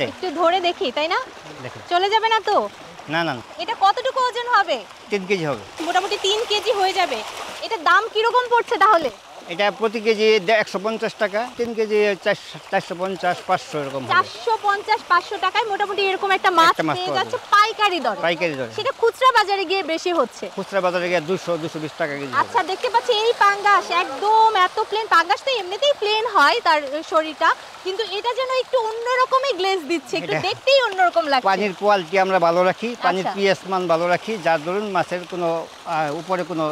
একটু ধরে দেখি, তাই না? দেখুন। চলে যাবে না তো? না, না, না, এটা কতটুকু ওজন হবে? 3 কেজি হবে। মোটামুটি 3 কেজি হয়ে যাবে। এটার দাম কিরকম পড়ছে তাহলে? এটা প্রতি কেজি 150 টাকা, 3 কেজি 450, 500 এরকম হবে। 450-500 টাকায় মোটামুটি এরকম একটা মাছ একটা মাছ পেয়ে পাওয়া যাচ্ছে পাইকারি দরে। পাইকারি দরে। সেটা খুচরা বাজারে গিয়ে বেশি হচ্ছে। খুচরা বাজারে গিয়ে 200-220 টাকা কেজি হবে। আচ্ছা, দেখতে পাচ্ছি এই পাঙ্গাস একদম এত প্লেন। পাঙ্গাস তো এমনিতেই প্লেন হয় তার শরীরটা, কিন্তু এটা যেন একটু অন্যরকমই গ্লেজ দিচ্ছে, একটু এটা দেখতেই অন্যরকম লাগছে। পানির কোয়ালিটি আমরা ভালো রাখি, পানির আচ্ছা। পিএইচ মান ভালো রাখি, যার দরুন মাছের কোনো উপরে কোনো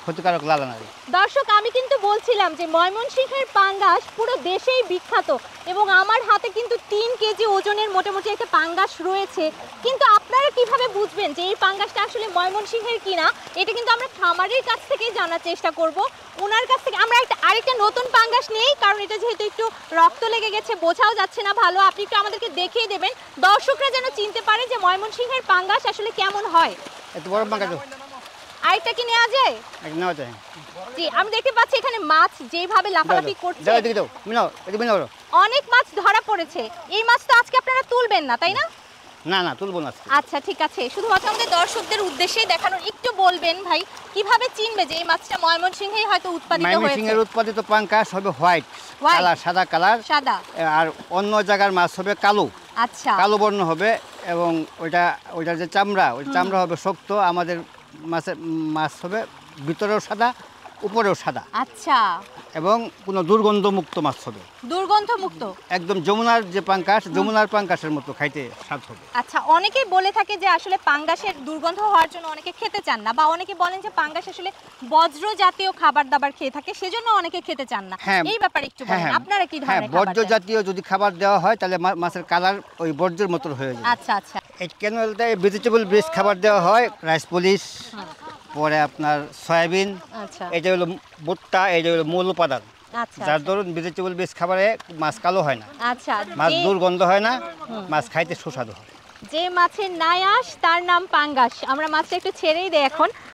ক্ষতিকারক লালা নাই। দর্শক, আমি কিন্তু বলছিলাম যে ময়মনসিংহের পাঙ্গাস পুরো দেশেই বিখ্যাত, এবং আমার হাতে কিন্তু 3 কেজি ওজনের মোটামুটি একটা পাঙ্গাস রয়েছে। কিন্তু আপনারা কিভাবে বুঝবেন যে এই পাঙ্গাসটা আসলে ময়মনসিংহের কিনা? এটা কিন্তু আমরা খামারের কাছ থেকেই জানার চেষ্টা করব। ওনার কাছ থেকে আমরা আরেকটা নতুন পাঙ্গাস নেই, কারণ এটা যেহেতু একটু রক্ত লেগে গেছে, বোঝাও যাচ্ছে না ভালো। আপনি একটু আমাদেরকে দেখিয়ে দেবেন, দর্শকরা যেন চিনতে পারে যে ময়মনসিংহের পাঙ্গাস আসলে কেমন হয়। এত বড় পাঙ্গাস আরেকটা কি নেওয়া যায়? নেওয়া যায়। জি, আমি দেখতে পাচ্ছি এখানে মাছ যেভাবে লাফালাফি করছে, যাও এদিকে দাও, মিনাও এদিকে মিনাও। অনেক মাছ ধরা পড়েছে। এই মাছ তো আজকে আপনারা তুলবেন না, তাই না? না, না, তুলবো না আজকে। আচ্ছা, ঠিক আছে। শুধুমাত্র আমাদের দর্শকদের উদ্দেশ্যেই দেখানোর, একটু বলবেন ভাই কিভাবে চিনবে যে এই মাছটা ময়মনসিংহেই হয়তো উৎপাদিত হয়েছে? ময়মনসিংহের উৎপাদিত পাঙ্গাস হবে হোয়াইট White? কালার, সাদা কালার। সাদা। আর অন্য জায়গার মাছ হবে কালো, আচ্ছা। কালো বর্ণ হবে। এবং ওইটার যে চামড়া, ওই চামড়া হবে শক্ত। আমাদের মাছ হবে ভিতরেও সাদা, উপরেও সাদা, আচ্ছা, এবং কোনো দুর্গন্ধমুক্ত মাছ হবে। দুর্গন্ধ মুক্ত। একদম যমুনার যে পাঙ্গাস, যমুনার পাঙ্গাসের মতো খাইতে স্বাদ হবে। আচ্ছা, অনেকেই বলে থাকে যে আসলে পাঙ্গাসের দুর্গন্ধ হওয়ার জন্য অনেকে খেতে চান না, বা অনেকে বলেন যে পাঙ্গাস আসলে বজ্র জাতীয় খাবার দাবার খেয়ে থাকে, সেজন্য অনেকে খেতে চান না। হ্যাঁ, এই ব্যাপারে একটু বলেন, আপনারা কি হ্যাঁ, ধরনের খাবার বর্জ্য দেন? জাতীয় যদি খাবার দেওয়া হয় তাহলে মাছের কালার ওই বর্জ্যের মতো হয়ে যায়। আচ্ছা, আচ্ছা। এই ক্যানুয়ালটায় ভেজিটেবল বেস খাবার দেওয়া হয়, রাইস পলিশ, পরে আপনার সয়াবিন, আচ্ছা, এটা হলো ভুট্টা, এটা হলো মূল উপাদান। আচ্ছা, যার ধরুন ভেজিটেবল বেস খাবারে মাছ কালো হয় না, আচ্ছা। মাছ দুর্গন্ধ হয় না, মাছ খাইতে সুস্বাদু হয়। যে মাছের নায়াস তার নাম পাঙ্গাস। আমরা মাছটা একটু ছেড়েই দেই এখন।